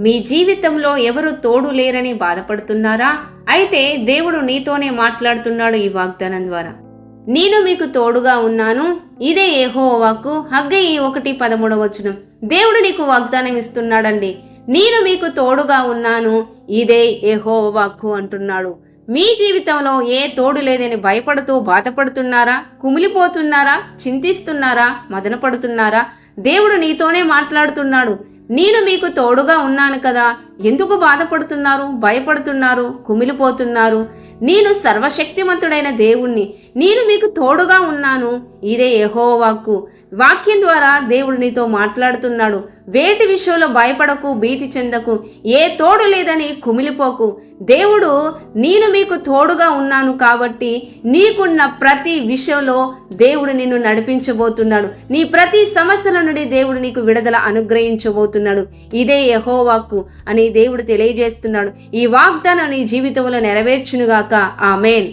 మీ జీవితంలో ఎవరు తోడు లేరని బాధపడుతున్నారా? అయితే దేవుడు నీతోనే మాట్లాడుతున్నాడు ఈ వాగ్దానం ద్వారా. నేను మీకు తోడుగా ఉన్నాను, ఇదే యెహోవా వాక్కు. హగ్గయి 1:13. దేవుడు నీకు వాగ్దానం ఇస్తున్నాడండి. నేను మీకు తోడుగా ఉన్నాను, ఇదే యెహోవా వాక్కు అంటున్నాడు. మీ జీవితంలో ఏ తోడు లేదని భయపడుతూ బాధపడుతున్నారా? కుమిలిపోతున్నారా? చింతిస్తున్నారా? మదనపడుతున్నారా? దేవుడు నీతోనే మాట్లాడుతున్నాడు. నేను మీకు తోడుగా ఉన్నాను కదా, ఎందుకు బాధపడుతున్నారు, భయపడుతున్నారు, కుమిలిపోతున్నారు? నేను సర్వశక్తిమంతుడైన దేవుణ్ణి, నేను మీకు తోడుగా ఉన్నాను, ఇదే యెహోవా వాక్కు. వాక్యం ద్వారా దేవుడు నీతో మాట్లాడుతున్నాడు. వేటి విషయంలో భయపడకు, భీతి చెందకు, ఏ తోడు లేదని కుమిలిపోకు. దేవుడు నేను మీకు తోడుగా ఉన్నాను కాబట్టి నీకున్న ప్రతి విషయంలో దేవుడు నిన్ను నడిపించబోతున్నాడు. నీ ప్రతి సమస్యల నుండి దేవుడు నీకు విడుదల అనుగ్రహించబోతున్నాడు. ఇదే యెహోవా వాక్కు అని దేవుడు తెలియజేస్తున్నాడు. ఈ వాగ్దానం నీ జీవితంలో నెరవేర్చునుగాక. ఆమేన్.